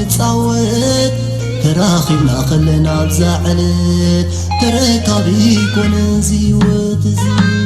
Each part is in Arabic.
نتصاوت تراخبنا خلنا بزعلت تركابي كون زيوت زي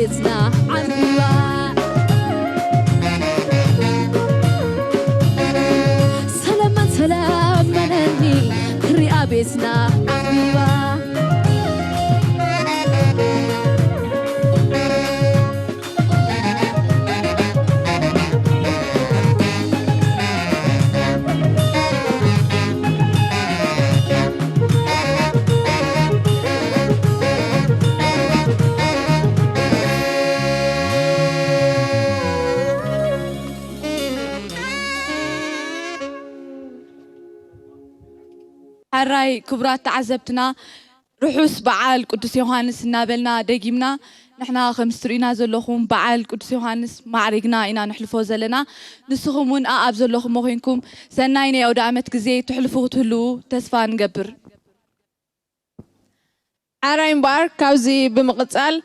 بيتنا عنبيبا سلام منني كريا بيتنا عنبيبا حراي كبرات تعذبتنا رحوس بعال قدس يوحنس نابلنا دقيمنا نحنا خمسترينا زلوخم بعال قدس يوحنس معرقنا إنا نحلفو زلنا نسخمون أقاب زلوخم موخينكم سنايني أو دعمت كزي تحلفو تهلو تسفان قبر حراي مبار كاوزي بمقتال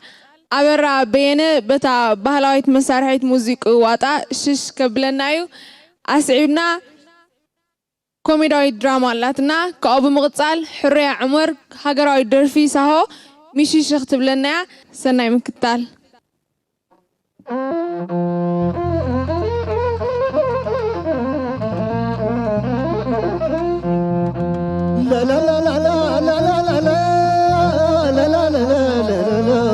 أبرا بينه بتا بهلاويت مسارحيت موزيك واتا شش كبلنايو أسعبنا كوميدي دراما لاتنا كأب مقتال حرية عمر هجراي درفي سهو مشي شخت بلنا سنة مكتال لا لا لا لا لا لا لا لا لا لا لا لا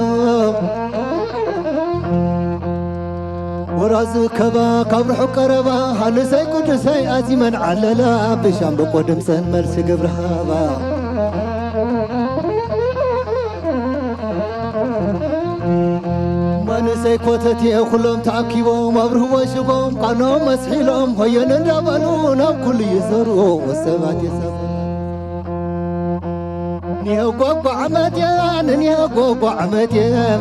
وراز كبا قبر حقربا هلسي قدسي أزيمن عللا بشام بقدم سن مرسي قبرهابا ما نسي كوتتي خلهم تعكيبهم أبره وشبهم قانهم مسحيلهم هيا ندابلون كل يزروا والسبات يسبوا نيو قوقو عمتين نيو قوقو عمتين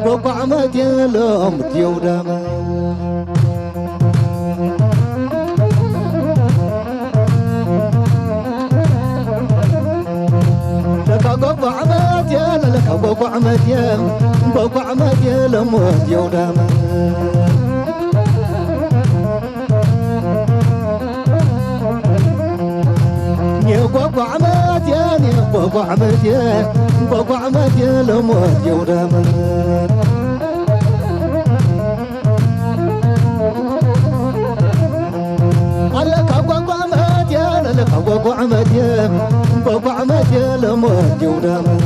قوقو عمتين لهم ديو داما لك قوقو عمتين لك قوقو عمتين قوقو عمتين لهم ديو داما قوقو عمتين قوقو عمتين قوقو عمتين لموت يودامن لك قوقو عمتين لك قوقو عمتين قوقو عمتين لموت يودامن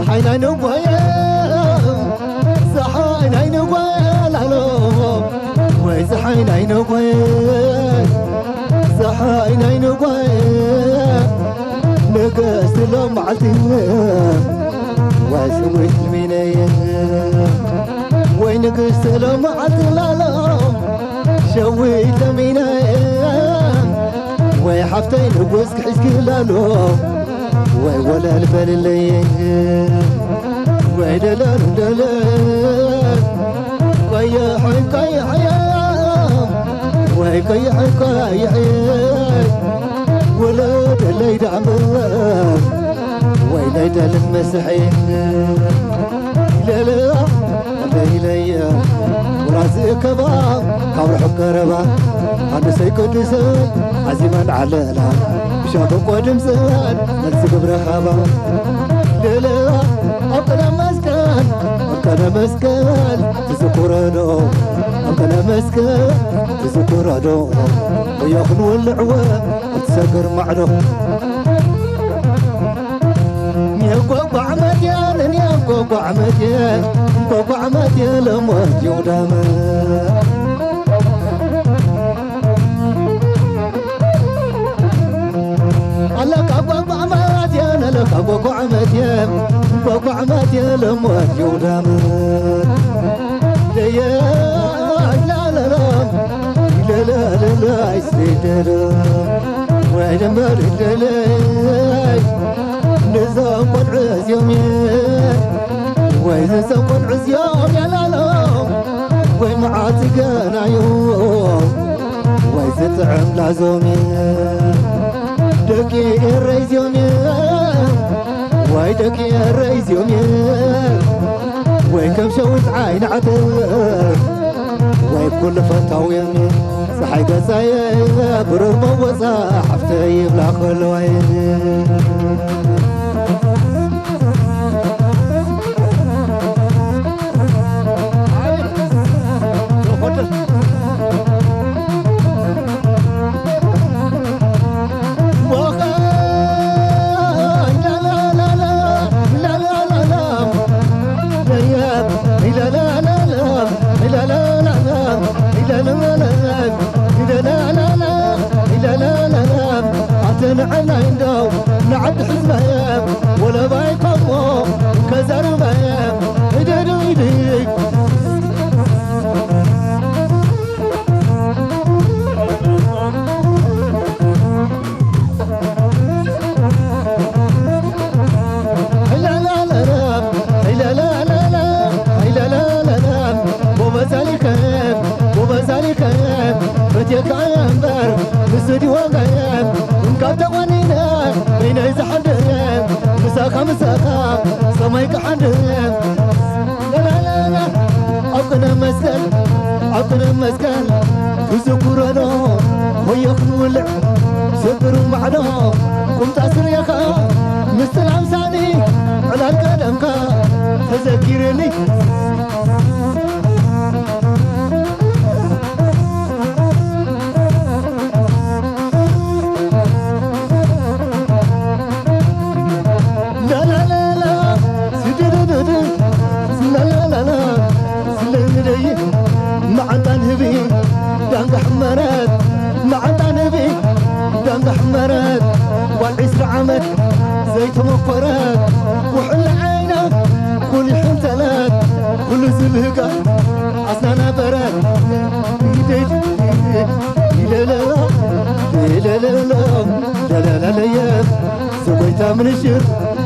صحينا نبويا صحين عين وقال علوم ويزحين عين وقال صحين عين وقال نقص لهم عالتين واسويت المنايا وين نقص لهم عالتلالهم شويت المنايا ويحفتين وقسك حسك لالهم ولا البال الليل ويدلال دلال ويا حكاي حياة ويكي حكاي حياة ولا دليد عمال ويليد المسحين لا لا ليلي وراسي كباب كور حكربا عند سيكون سن عزيما على لا بشابك ودمسان نرسي برخابا لا لا أبقنا مسكن أبقنا مسكن تذكرانو أبقنا مسكن تذكرانو وياخنوا العوام وتسكر معنا يا قوقو عمتين يا قوقو عمتين قوقو عمتين لموت يوداما لك قوقو عمتين لك قوقو عمتين قوقو عمتين لموت يوداما لا لا لا لا لا لا لا يسيدنا وين مرد لا نزام قنعز يومي وين نزام قنعز يوم يا لالا وين معاتقنا يوم وين ستعم لازومي دقي الرئيس يومي وين دقي الرئيس يومي وين كم شوت عين عدل وين كل فتاو يومي ፀሓይ ገፃየ ብሩር መወፃ ሓፍተይ ይብላ ከለዋየ نعنا عندو نعد حزبهم ولا بايقمو كزربهم هددو يديك لا لا لا لا لا لا لا لا لا وبذلكهم وبذلكهم فتيك عينبر مسدي وقايم كابتا وانينا بين يزحدهم مساخا مساخا سمايك حدهم لا لا لا لا عقنا مسكن عقنا مسكن وذكرنا ويخن ولع سكروا معنا قمت أسر يخا مثل عمساني على القدمك تذكرني حمرت والعسر عمك زيت مفرت وحل عينك كل حمتلات كل زبهقة عسانا برد لا لا لا لا لا لا لا لا سويتا من الشر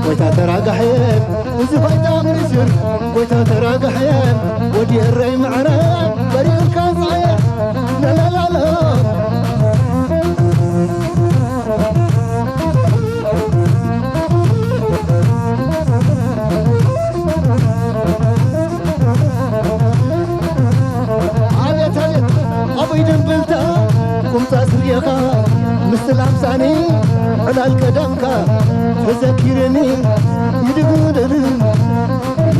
ويتا تراقى حيان وزفيتا من الشر ويتا تراقى حيان ودي الرأي معنا بريء الكاس عيان لا لا لا لا قمت أسريخا مثل عمساني على القدمك تذكرني يدقودن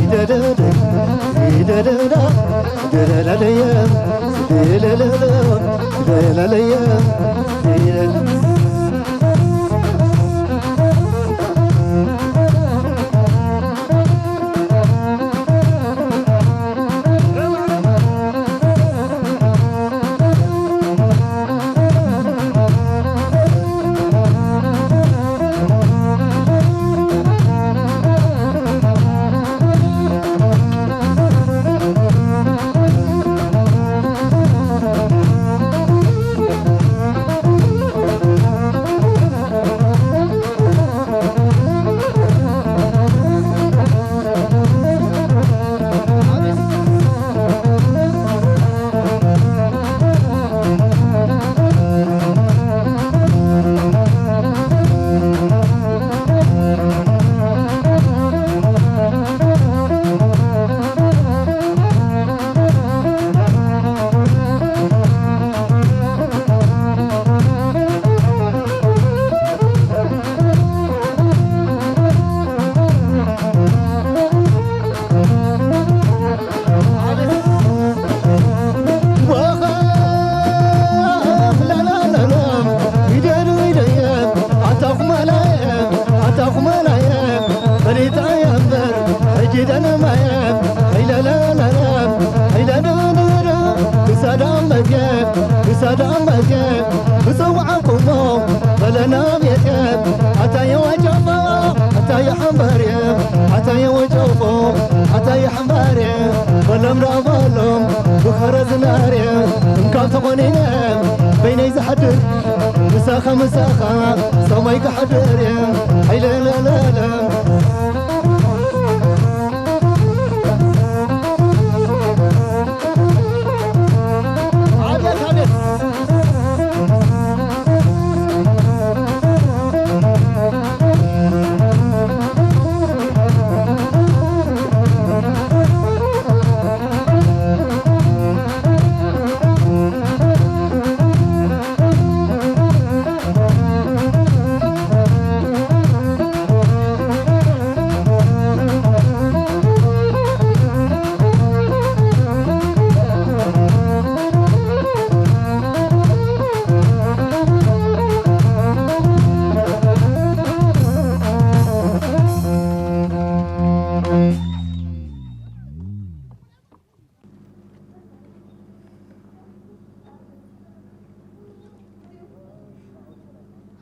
يددد يددد دلاليا دلاليا بسادام بجيب بسوعكم بلنا بيتيب حتى يوجفوا حتى يحمبريب حتى يوجفوا حتى يحمبريب بلم رابلم بخرز ناريب انكم تقونينيب بيني زحدر مساخة مساخة سميك حدريب هاي لا لا لا لا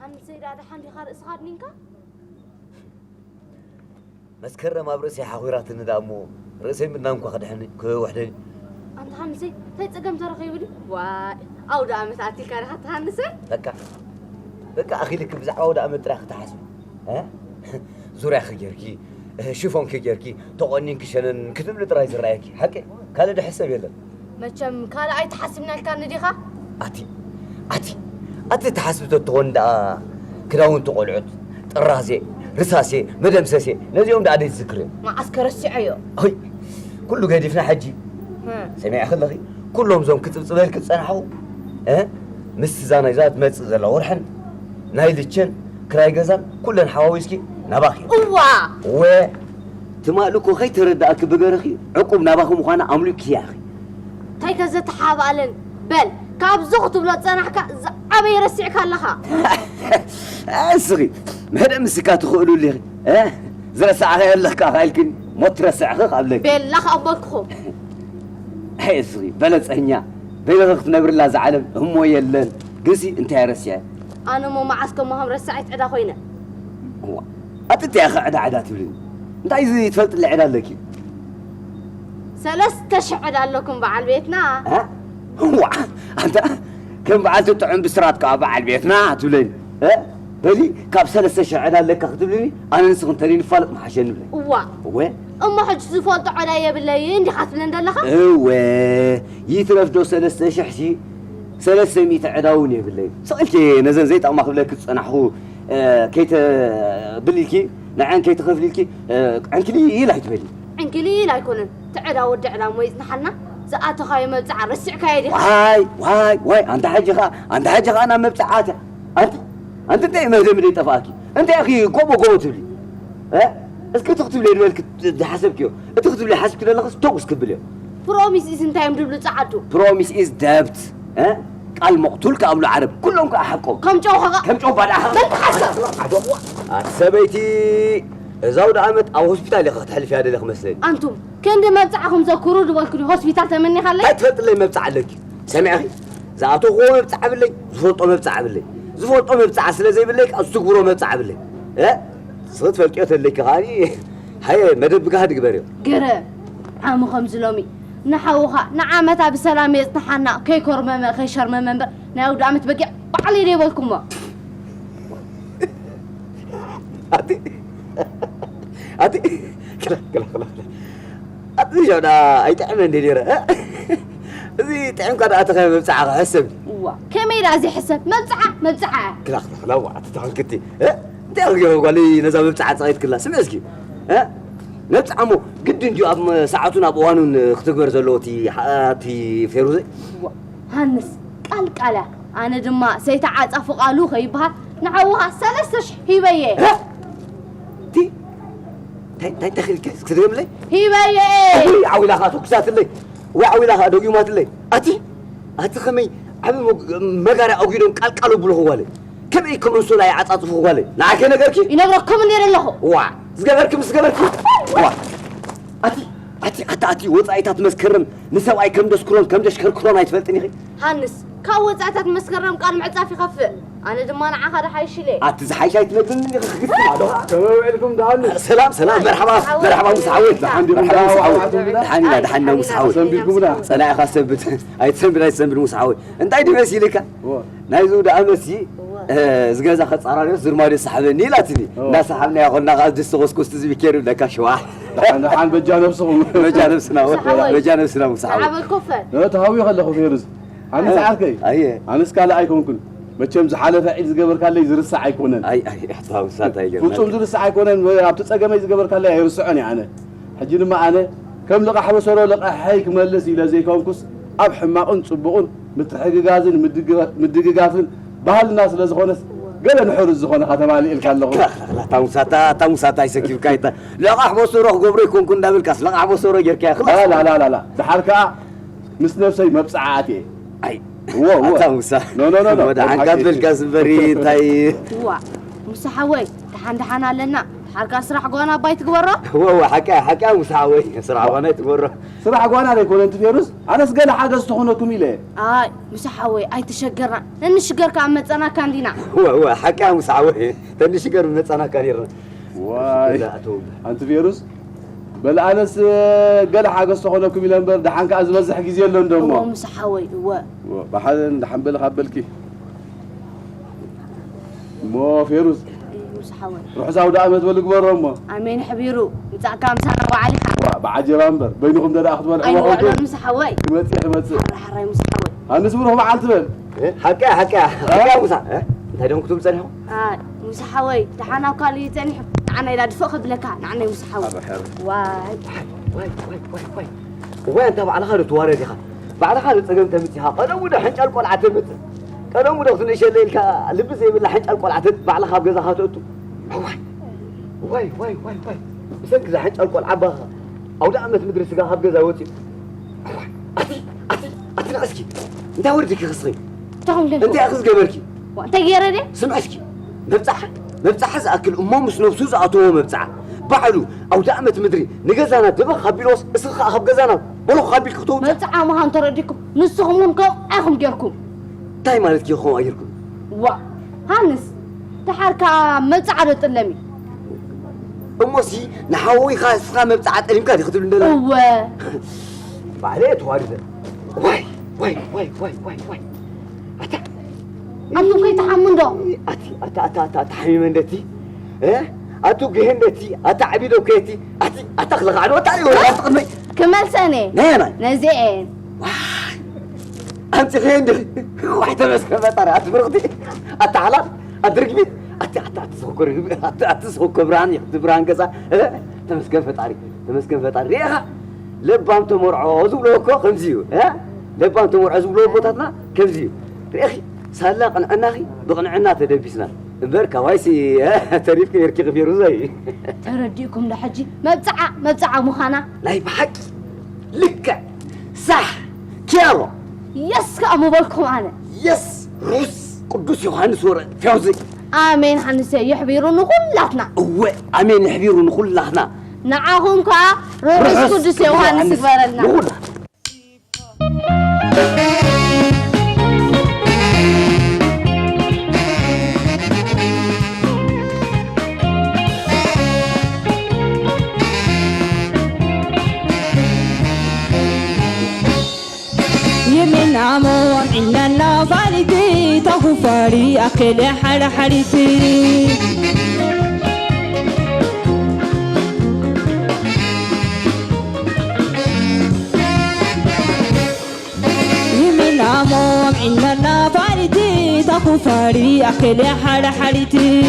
حن سيدا ده حن يخار إسخار نينكا مسكرة ما برسي حويرات الندامو رأسي من نامكو خد حني كو وحدي أنت حن سي تقم ترى خيودي واي أو ده أمس أتي كاره حن سي لك أخي لك بزعوا ودا أمد راح تحسب ها زوري أخي جركي شوفون كي جركي تقنين كشنن كتب لي تراي زرايكي حكي كان ده حساب يلا ما كم كان أي تحسبنا كان نديخا أتي تحسب تقول دا كراون تقول عد الراسي رساسي مدمسسي نزيهم دا عدي ذكري مع عسكر السعيو هاي كله قاعد يفنى حجي سمع أخي لغي كلهم زوم كتب صغير كتب صنحو مس زانا زاد مس زلا ورحن نايل الشن كراي جزان كلن حواويسكي نباخي و تمالكو خي تردأك بقرخي عقب نباخو مخانا أملك يا أخي تاي كذا تحابالن بل كاب زغط بلا صنحك عبي يرسعك لها أصغي مهدا مسكات خولوا لي زرا ساعة يلا كاهلكن ما ترسع قبلك بل لخ أبوكم هاي صغي بلد أنيا بيلغت نبر الله زعلم هم يلن قسي انت يا رسيا أنا مو معسكم ما هم رسعت عدا خوينا هو أنت يا أخي عدا تولي انت عايز تفلت اللي عدا لك ثلاثة شعدا لكم بعد بيتنا هو أنت كم بعد تطعم بسرات بعد بيتنا تولي بلي كاب ثلاثة شعدا لك أخذلني أنا نسخن ترين فالق محشن بلي هو أما حج زفوت عليا بالليل عندي خاطر ندلخها هو يترفدو ثلاثة شحشي 300 عداوني بالليل سألتي نزل زيت أما خبلك تصنحو كيت بليكي نعم كيت خفليكي عنك لي لا تبلي عنك لي لا يكون تعدا ودعنا مويز نحنا زقات خاي مبزع رسع كايدي واي أنت حاجة أنا مبزعاتها أنت دائما دائما تفاكي أنت يا أخي قوبو تبلي اسكت تكتب لي الوالد حسبك تكتب لي حسبك لا خص توقس كبلي بروميس إز انت يمدب لصعدو بروميس إز دابت قال مقتول كأبو العرب كلهم كأحقهم كم جو بعد بل سبيتي زود عمت أو هوسبيتال يا أخي تحلف هذا اللي خمسين أنتم كان دي مبزعهم زكروا دوالكري هوسبيتال تمني خلي لا تفضل لي مبزع لك سامع أخي زعتو هو مبزع باللي زفوتو مبزع باللي زفوتو مبزع سلازي باللي أستكبروا مبزع باللي صوت فالكيوت اللي كهاني هاي مدد بقى هاد قرا عامو خمس لومي نحوها نعامتها بسلام يستحنا كي كرمم كي شرمم ناو دعمت بقى بعلي لي بالكم أتي كلا أتي جونا أي تعمل نديره زي تعمل كذا أتخيل مبزعة حسب كم يرازي حسب مبزعة كلا لا وعد تعمل كتي تعرف قال لي نزل مبزعة صايد كلها سمعتك نتعمو قد نجو أب ساعتنا أبوانون اختبر زلوتي حاتي فيروزي هنس قال أنا دما سيتعاد أفقالو خيبها نعوها ثلاثة هيبيه تاي دخل كتريم لي هيبيه عوي لها تكسات لي وعوي لها دوغيمات لي أتي خمي عبي مقارا أوغيدون قالوا بلوه والي كم يكون رسول يا عطاطفه والي نعكي نغركي ينغركم اللي له وا زغبركم وا أتي وضعيتات مسكرم نسوي كم دسكرون كم دشكركرون هيتفلتني خي هانس كوضعيتات مسكرم قال معصافي خف أنا دمان عخد حيش لي أتزحيش هيتمدني خفت معدوها السلام عليكم دهان سلام مرحبا مسعود دحنا مسعود سلام خاصبت هيتسنبل مسعود انت ايدي مسيلك نايزو دا امسي زغازا خصارانيو زرماري صحبني لاتني ناس حمنا ياخذنا غاز دسوسكوس تزبيكير لك شوا دحان بجانبسهم بجانبسنا مسعود عمل كفر لا تهاوي خلخو فيرز أنا ساعتكي أيه أنا سكالا أيكون كن بتشم زحالة فعيل زجبر كله يزرس عيكونن أي احتفال ساعة يجي بتشم زرس عيكونن أبتسأجم يزجبر كله يرسعني أنا حجينا ما أنا كم لقى حبسورة لقى حيك مللس إلى زي كونكوس أبح ما أنت صبقون متحقق جازن مدق جافن بهال الناس اللي زخونس قال نحور الزخونة ختم علي الكلام لا تامساتا يسكيف كايتا لقى حبسورة قبري يكون كنا بالكاس لقى حبسورة يركي خلاص لا ده حركة مس نفسي مبسعاتي أي هو تامسا لا عن قبل الكاس بريد هاي هو مسحوي دحان لنا حركة أسرع قوانا بايت قبرة هو حكا مساوي سرعة وانا تمر صراحة قوانا عليك ولا أنت فيروز أنا سجل حاجة استخونكم إليه مسحوي أي تشجرنا لأن الشجر كان متنا كان دينا هو حكا مساوي تنشجر متنا كان يرن واي أنت فيروز بل أنا قال حاجة استخونكم إليه نبر دحين كأز مزح جزيل لندن هو مسحوي هو بحال دحين بالك مو فيروز مسحوي روح زاود أحمد ولا قبر أمه أمين حبيرو متاع كام سنة وعلي بعد رامبر بينكم ده أخذ ولا أيوة أنا مسحوي كمتي حري مسحوي هنسمونه مع التبل حكا مسا انت هدوم كتب سنه مسحوي دحين وكالي تاني أنا إذا دفوق بلك أنا مسحوي واي انت على خالد توارد يا بعد خالد تقمت متها انا ودا حنج القول عتمت انا ودا خذ شي الليل لبس يبل حنج القول عتت بعد خاب جزا خاطته واي بسنك ذا حنج القول عبها او لا امت مدرسه خاب جزا وتي اتي ناسكي انت وردك خصري انت اخذ جبركي وانت غيرني سمعتك مبصح زاكل امه مش نفسه زاتو مبصح بعلو او دعمت مدري نجزانا تبغى خبيلوس اسخ خب جزانا بلو خبيل كتو مبصح ما هم ترديكم نسخمونكم اخم جيركم تاي مالك يا خو ايركم هانس تحركا مبصح رطلمي امسي نحوي خاص مبصح طليم كان يختل لنا هو بعدين وارده واي أنتم كي تحمندو أتا تحمندتي إيه أتو جهندتي أتعبيدو كيتي أتخلق عنو تعالي ولا تقمي كمال سنة نعم نزين أنت غيندي واحدة مسكة مطارة أتفرغتي أتعلم أدرقبي أتسخو كبران يختبران كذا تمسكن فتاري يا لبام تمرعو زولوكو خمزيو لبام تمرعو زولوكو تاتنا كمزيو ريخي سهلا قنعناخي بقنعنا تدبسنا بركا وايسي تريفك يركي غفيرو زي ترديكم لحجي مبزعة مخانا لاي بحق لك صح كيرو يس كأمو بالكم أنا يس روس قدوس يوحنس ورا فوزي آمين حنسي يحبيرو نخلاتنا آمين يحبيرو نخلاتنا نعاهم كا روس قدوس يوحنس يبارلنا يمين عمو إلا فالتي تغفري أكل حرحرتي يمين عمو إلا فالتي تغفري أكل حرحرتي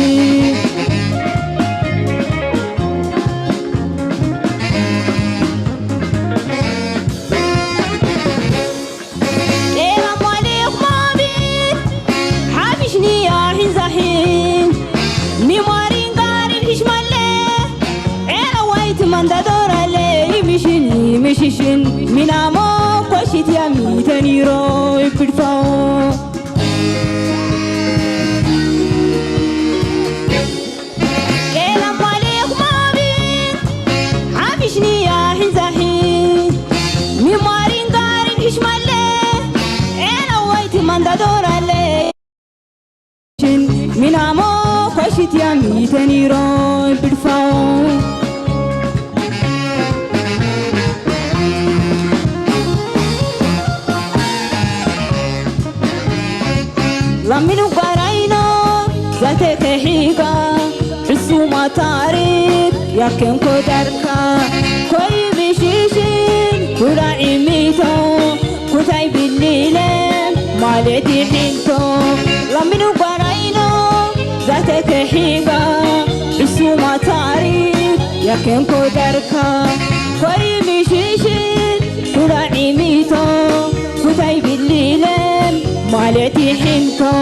مشيشن من عمو قشيت يامي تنيرو يبرفاو كلام مالك ما بين عافشني يا حزاحين ميمارين دارين إشمالي أنا ويت من دادور علي من عمو قشيت يامي تنيرو يبرفاو لمنو قراينا ذاتك حيقا حسوما تاريك يكن كدركا كوي بشيشين كورا عميتو كتاي بالليلين مالتي حينتو لمنو قراينا ذاتك حيقا حسوما تاريك يكن كدركا كوي بشيشين كورا عميتو كتاي بالليلين مالتي حنكو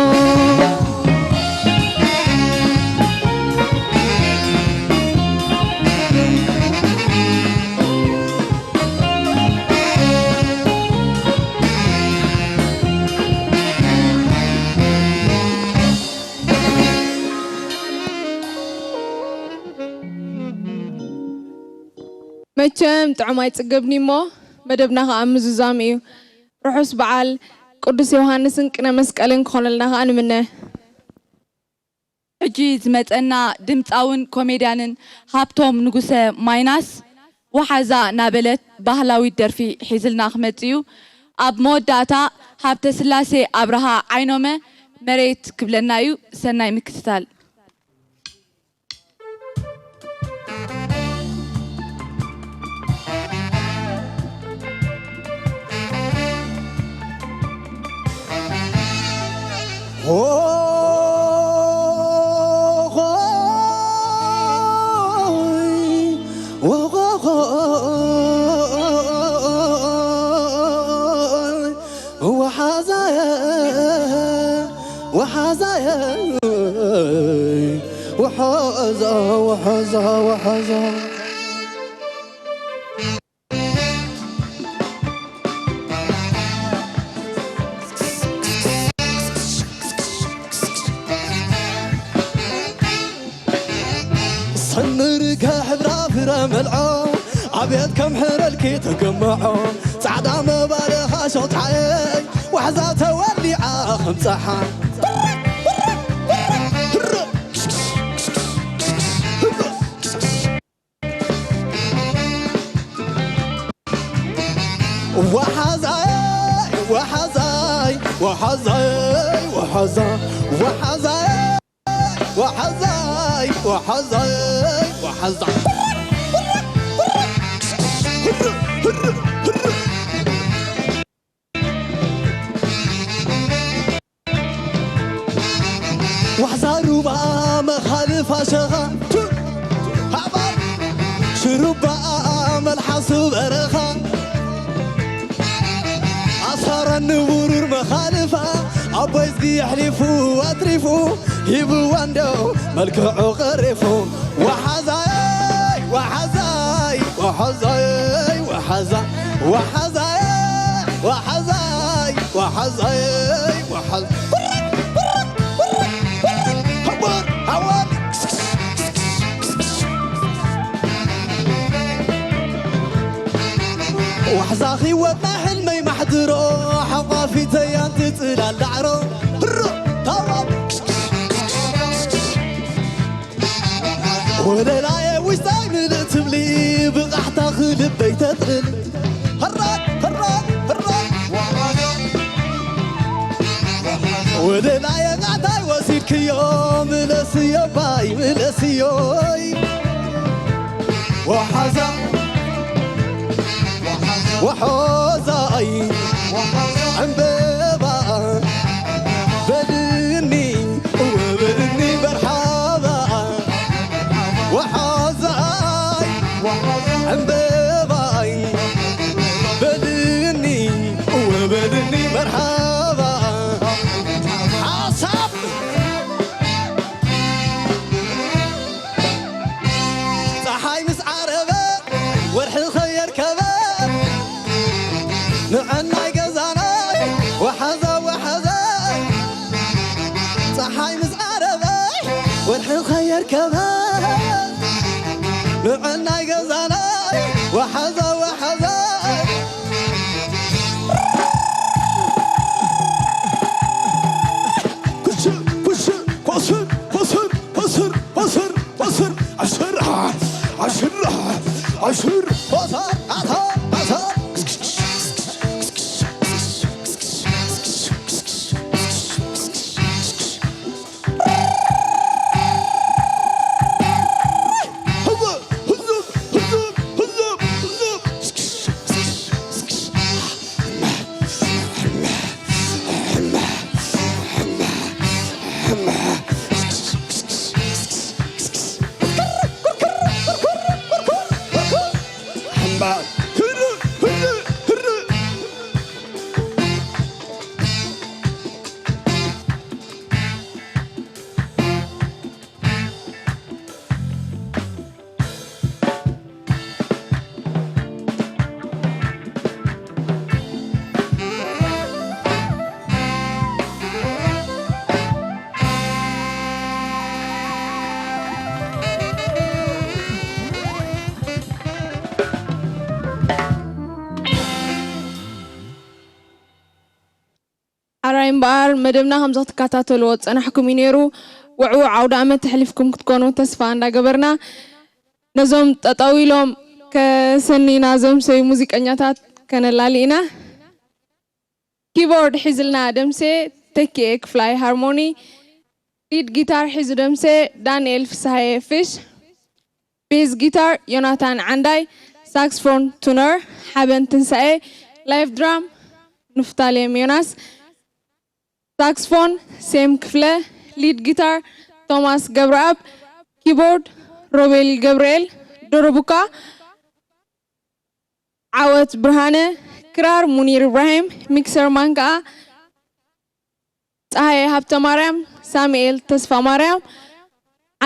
متشم تعماي تقبني مو مدبنا خامز زامي رحوس بعال قدس يوحنس كنا مسكالن خللنا خان منه حجي زمتنا دمፃውን ኮሜድያንን ሃብቶም ንጉሰ ማይናስ ወሓዛ ናበለት ባህላዊ ደርፊ ሒዝልና ክመጽዩ ኣብ መወዳእታ ሃብተ ስላሴ ኣብርሃ ዓይኖመ መሬት ክብለና እዩ ሰናይ ምክትታል وحزا صنرك حبرا فرا ملعو عبيد كم حرلكي تجمعو سعدا مبالغ شوط عين وحزا تولي عاخم صحا وحزاي وحزاي وحزاي وحزاي وحزاي وحزاي وحزارو با مخالف شغا شربا ملحسو برخا أصهر النور مخالفة أبويزقي يحلفوا واترفوا يبوا واندو ملكعوا غرفوا وحزاي وحزاي وحزاي وحزاي وحزاي وحزاي وحزاي وحزاي وحزاخي وما حلمي محضرو حقافي تيان تطلع العرو طواب ولا لا ويستاي من تبلي بقى تاخذ بيت تقل هرات هرات هرات ولا لا قعداي وسيك يوم ملسيو باي ملسيو وحزا وحوزاي عنبابا بدني وبدني برحابا وحوزاي عنبابا بدني وبدني مرحبا عصب صحاي مس عربة ورح الخير كباب نعنا جزانا وحزا وحزا صحاي مس عربة ورح الخير كباب نعنا جزانا وحزا وحزا وصر وصر وصر وصر وصر عشرها عشرها عشر وصر عطا عطا እምበር መደብና ከም ዝትከታተልዎ ፀናሕኩም ነይሩ ውዕው ዓውደ ዓመት ተሕሊፍኩም ክትኮኑ ተስፋ እንዳገበርና ነዞም ጠጠው ኢሎም ከሰኒና ዘምሰይ ሙዚቀኛታት ከነላሊና ኪቦርድ ሒዝልና ደምሴ ተኪኤ ክፍላይ ሃርሞኒ ሊድ ጊታር ሒዙ ደምሴ ዳንኤል ፍስሐዬ ፊሽ ቤዝ ጊታር ዮናታን ዓንዳይ ሳክስፎን ቱነር ሓበን ትንሳኤ ላይፍ ድራም ንፍታሌም ዮናስ ሳክስፎን ሴም ክፍለ ሊድ ጊታር ቶማስ ገብረአብ ኪቦርድ ሮቤል ገብርኤል ዶሮቡካ ዓወት ብርሃነ ክራር ሙኒር ኢብራሂም ሚክሰር ማንካ ፀሐይ ሃብተ ማርያም ሳሙኤል ተስፋ ማርያም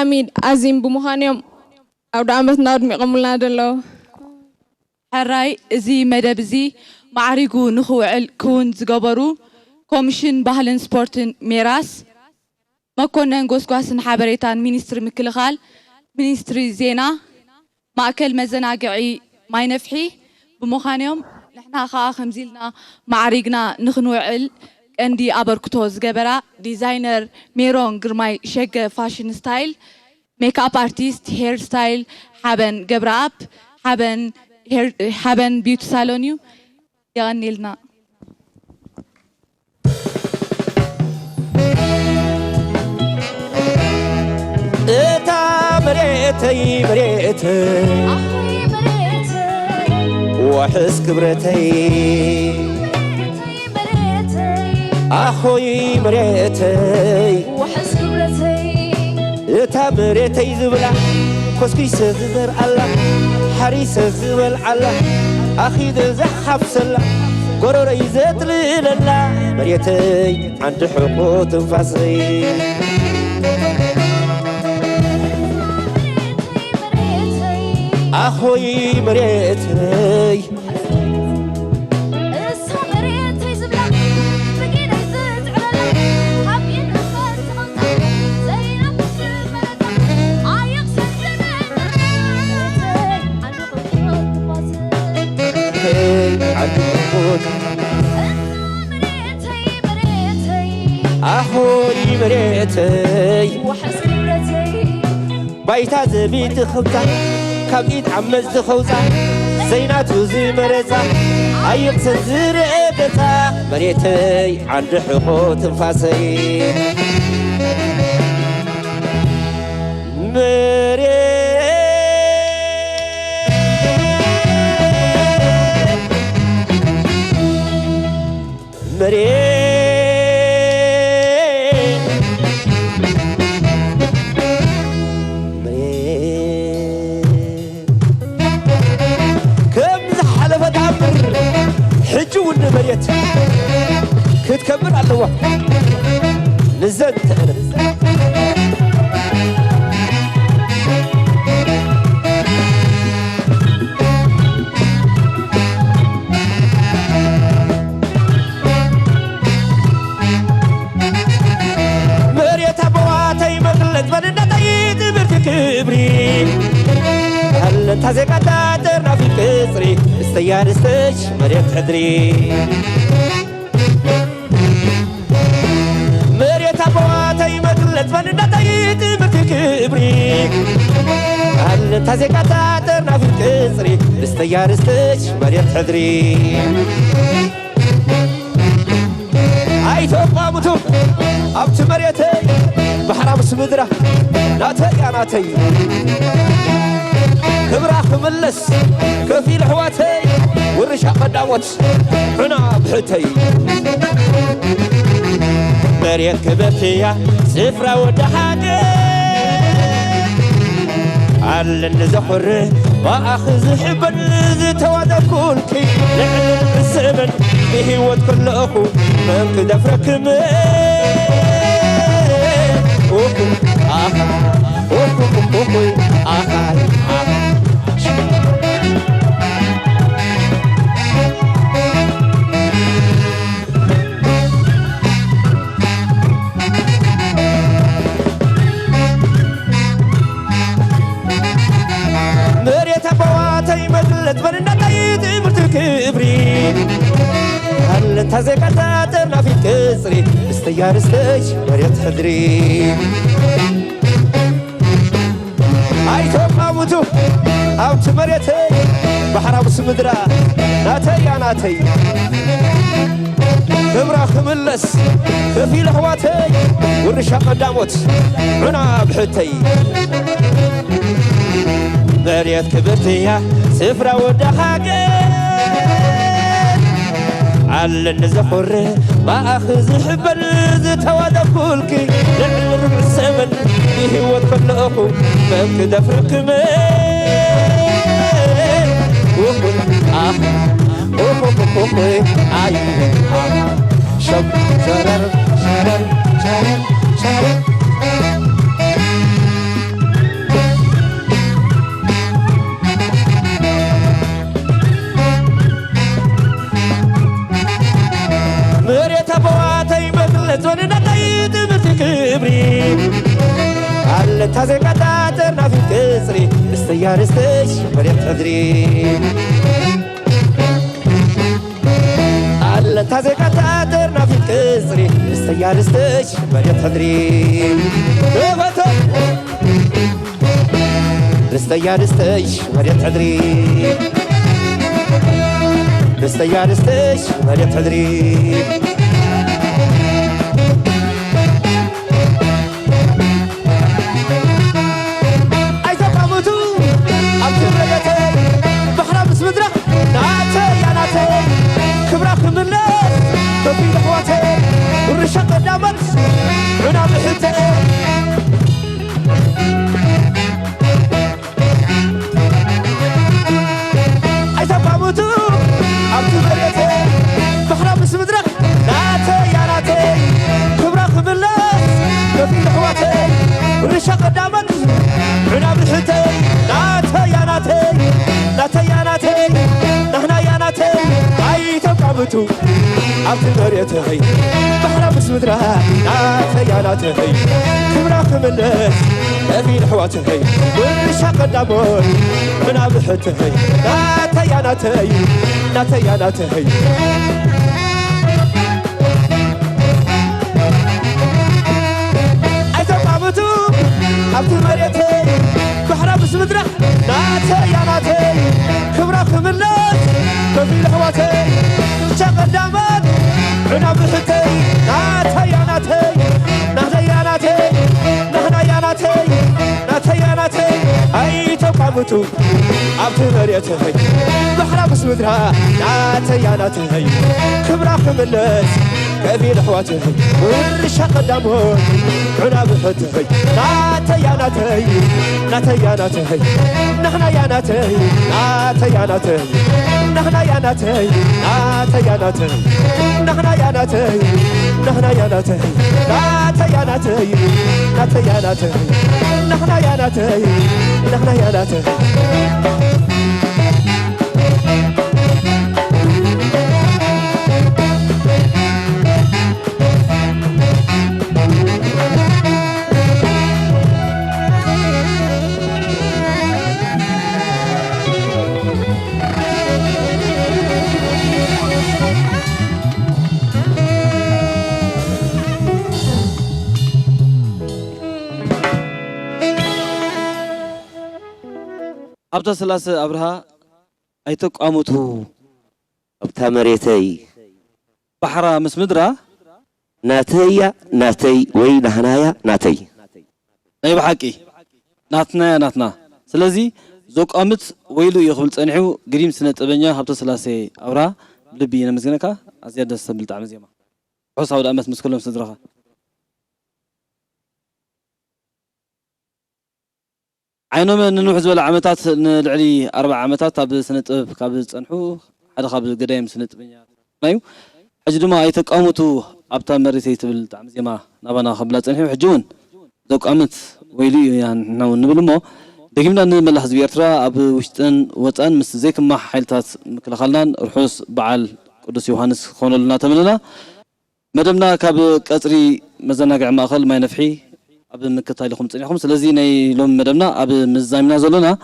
ዓሚድ አዚም ብምዃኖም ዓውደ ዓመት እናድሚቖሙልና ደለው ሕራይ እዚ መደብ እዚ ማዕሪጉ ንኽውዕል ክውን ዝገበሩ ኮሚሽን ባህልን ስፖርትን ሜራስ መኮነን ጎስጓስን ሓበሬታን ሚኒስትሪ ምክልኻል ሚኒስትሪ ዜና ማእከል መዘናግዒ ማይ ነፍሒ ብምዃኖም ንሕና ከዓ ከምዚ ኢልና ማዕሪግና ንኽንውዕል ቀንዲ ኣበርክቶ ዝገበራ ዲዛይነር ሜሮን ግርማይ ሸገ ፋሽን ስታይል ሜክኣፕ አርቲስት ሄር ስታይል ሓበን ገብረአብ ሓበን ቢዩቲ ሳሎን እዩ ይቐኒልና እታ መሬተይ መሬተይ أخوي مريتي وحس كبرتي مريتي أخوي مريتي وحس كبرتي እታ መሬተይ ዝብላ ኮስኩይ ሰዝበር ኣላ ሓሪሰ ዝበል ዓላ ኣኺደ ዘሓፍሰላ ጎረረይ ዘጥልለላ መሬተይ ዓንዲ ሕቁ ትንፋሰይ ኣኾይ መሬተይ أخوي مريتي وحس كبرتي بايتا زبيت خبزة كبيت عمز خوزة زيناتو زي مرزة أيق سنزر إبتا مريتي عند حقوق تنفاسي مريت كتكبر على الوا نزلت أنا مريت أبواتي مغلت بدنا تيد برتكبري هل تزيك تاترنا في قصري استيار استش مريت حدري مريت أبواتي مغلت بدنا تيد برتكبري هل تزيك تاترنا في قصري استيار استش مريت حدري عيتو قامتو أبت مريتي بحرام سمدرة ناتي يا ناتي كبرا خملس كفيل حواتي ورشا قداموت عنا بحتي مريت كبرتيا سفرة ودحاقي على النزحر وأخذ حبا ذي توادى كلكي لعلم الزمن به وكل أخو من كدفرك مريت أبواتي مدلت بننا تايد مرتكبري هل انت تازيكاتا ترنا في كسري استيار استيش مريت حدري ايتو قامتو اوت مريتي بحرام سمدرا ناتي يا ناتي كبرا خملس في لحواتي والرشا قداموت عنا بحتي مريت كبرتيها سفرة ودحاقي على النزحور ما أخذ حبل زتواد كلكي لعل ربع السمن يهوى كل أخو ما كده فرق مين وقل شب شرر شرر شرر شرر مريت أبواتي مثل زوننا تايد متكبري على تازيكاتا ترنا في كسري استيار استيش مريت أدري على تازيكاتا ترنا في كسري استيار استيش مريت أدري استيار استيش مريت أدري استيار استيش مريت أدري في لحواتي والرشاق قدامت عنا بحتي عيسى باموتو عبتو مريتي بحرام بس مدرك ناتي يا ناتي كبرا خبلت في لحواتي والرشاق قدامت عنا بحتي ناتي يا ناتي ناتي يا ناتي نحنا يا ناتي عيسى باموتو عبت مريتي بحرام بس مدرك ناتي يا ناتي كبرا خبلت في لحواتي والرشاق قدامت عنا بحتي ناتي يا ناتي ناتي يا ناتي عيسى عبت مريتي بحرام بس مدرك ناتي يا ناتي كبرا خبلت في لحواتي والرشاق قدامت عنا بحتي ناتي يا ناتي ناتي يا ناتي نحنا يا ناتي ناتي يا ناتي أي تقامتو عبت مريتي بحرام بس مدرها ناتي يا ناتي كبرا خملت كفي لحواتي والرشاق قدامهم عنا بحتي ناتي يا ناتي ناتي يا ناتي نحنا يا ناتي ناتي يا ناتي نحنا يا ناتي ناتي يا ناتي نحنا يا ناتي نحنا يا ناتي ناتي يا ناتي ناتي يا ناتي نحنا يا ناتي نحنا يا ناتي أبتا سلاسة أبرها أيتك أموتو أبتا مريتي بحرا مسمدرا ناتي ناتي وي نحنايا ناتي ناي بحقي ناتنا ناتنا سلازي زوك أمت ويلو يخبل تنحو قريم سنة أبنيا أبتا سلاسة أبرها بلبي نمزغنكا أزيادة سبل تعمل زيما حوصا ولا أمت مسكولهم سدرها عينهم ننوح زبل عمتات نلعلي 4 عمتات تاب سنة كاب تصنحو حدا خاب قدايم سنة بنيا نايو حجدو ما يتقامتو أبتا مريتي تبل تعمل زيما نابانا خبلا تصنحو حجون زوك أمت ويلي يعني ناو نبلمو دقيمنا نملح زبيرترا أب وشتن وطن مس زيك ما حيلتات مكلخلنا رحوس بعل قدس يوحنس خونو لنا تملنا مدمنا كاب قطري مزناقع ماخل ما ينفحي أب مكتاي لكم تصنيحكم سلازي ناي لوم مدمنا أب مزايمنا زلونا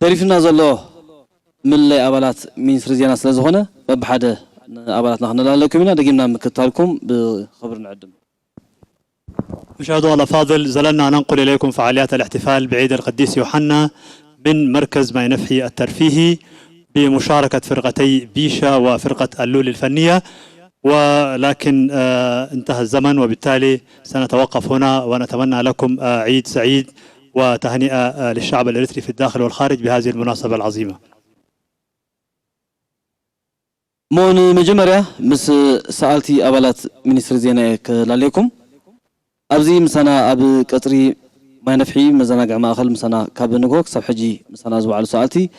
تعرفنا زلو من لي أبالات من سرزيانا سلازهنا ببحدة أبلاتنا خنلالكم هنا دقيمنا مكتالكم بخبر نعدم. مشاهدونا الأفاضل، زلنا ننقل إليكم فعاليات الاحتفال بعيد القديس يوحنا من مركز ما ينفحي الترفيهي بمشاركة فرقتي بيشا وفرقة اللول الفنية، ولكن انتهى الزمن وبالتالي سنتوقف هنا ونتمنى لكم عيد سعيد وتهنئة للشعب الإريتري في الداخل والخارج بهذه المناسبة العظيمة. مون مجمرة مس سألتي أبلات منستر زينة كلاليكم أبزي مسنا أب قطري ما ينفحي مزنا جمع أخل مسنا كابنجوك صبحجي مسنا زوج على سألتي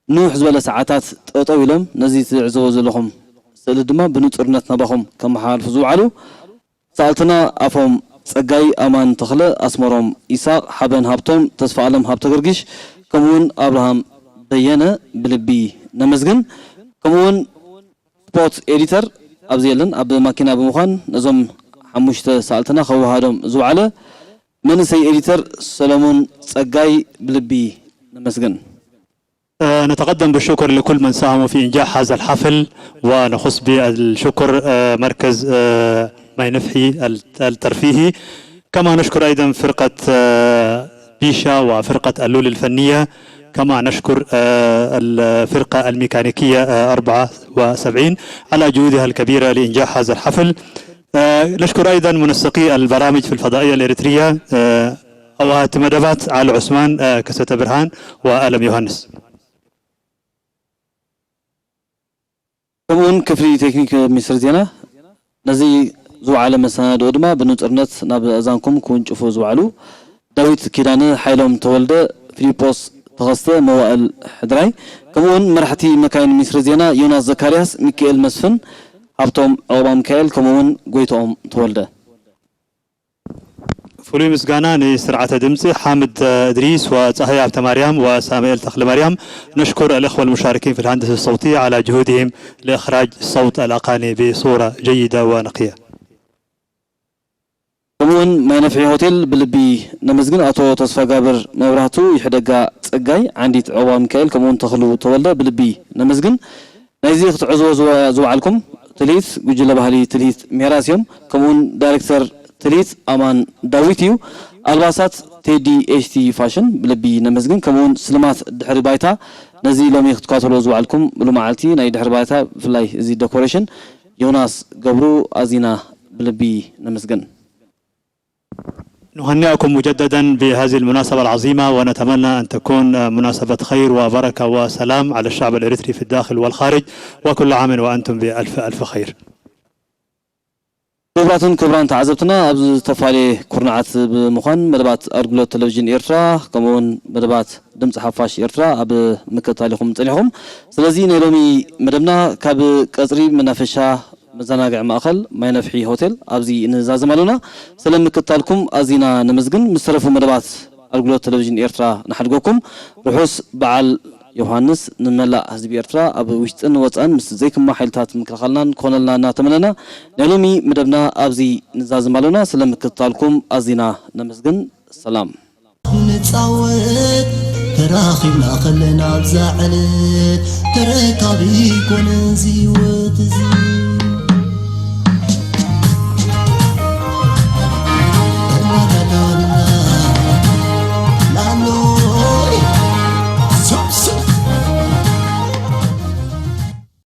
نوح زوال ساعات طويلهم نزيد عزوز لهم سلدما بنطرنت نبهم كم حال فزوع علو سألتنا أفهم سجاي أمان تخلى أسمرهم إساق حبن هبتم تصفى علم هبت قرقش كمون أبراهام بينا بلبي نمزجن كمون سبوت إديتر أبزيلن أب ماكينة بمخان نظم حمشت سألتنا خو هادم زوعلة من سي إديتر سلمون سجاي بلبي نمزجن. نتقدم بالشكر لكل من ساهموا في إنجاح هذا الحفل، ونخص بالشكر مركز ما ينفحي الترفيهي، كما نشكر أيضا فرقة بيشا وفرقة اللول الفنية، كما نشكر الفرقة الميكانيكية 74 على جهودها الكبيرة لإنجاح هذا الحفل. نشكر أيضا منسقي البرامج في الفضائية الإريترية أوهات مدبات على عثمان كسة برهان وآلم يوهانس. كمون كفري تكنيك مصر زينة نزي زو عالم سنة دودما بنوترنت ناب أزانكم كون شوفوا زو علو داويت كيرانة حيلهم تولد فيليبوس تغسطة موائل حدراي كمون مرحتي مكان مصر زينة يوناس زكارياس ميكيل مسفن هبتهم أوبام كايل كمون قويتهم تولد. فولي مسجانا لسرعة دمسي حامد إدريس وصهيب عبد مريم وساميل تخل مريم. نشكر الإخوة المشاركين في الهندسة الصوتية على جهودهم لإخراج صوت الأغاني بصورة جيدة ونقية. كمون ما ينفعي هوتيل بلبي نمزجن أتو تصفى قابر مبرهتو يحدقا تسقاي عندي عوام كايل كمون تخلو تولد بلبي نمزجن نايزي عزو زوعلكم تليت جوجل بهالي تليت ميراسيوم كمون دايركتور تليت أمان داويتيو الباسات تيدي اتش تي فاشن بلبي نمزجن كمون سلمات دحر بايتا نزي لهم يختكاتلو زوعلكم بلو معالتي ناي دحر بايتا فلاي زي ديكوريشن يوناس قبرو أزينا بلبي نمزجن. نهنئكم مجددا بهذه المناسبة العظيمة، ونتمنى أن تكون مناسبة خير وبركة وسلام على الشعب الإريتري في الداخل والخارج، وكل عام وأنتم بألف ألف خير. كبران تعزبتنا أبز تفالي كورنعات بمخان مدبات أرجلو تلفزيون إيرترا كمون مدبات دمت حفاش إيرترا أب مكتاليهم تليهم سلازين يلومي مدبنا كاب كسري منافشة مزناقع مأخل ما ينفحي هوتيل أبزي نزاز مالونا سلام مكتالكم أزينا نمزجن مصرفوا مدبات أرجلو تلفزيون إيرترا نحرقوكم رحوس بعل يوحنس نملا حزب إيرترا أبو وشتن وطن مس زيكم ما حيلتات مكرخلنا كونلنا ناتمننا نلومي مدبنا أبزي نزاز مالونا سلام مكتالكم أزينا نمزجن سلام نتصاوت تراخينا خلنا بزعل تركابي كون زيوت زي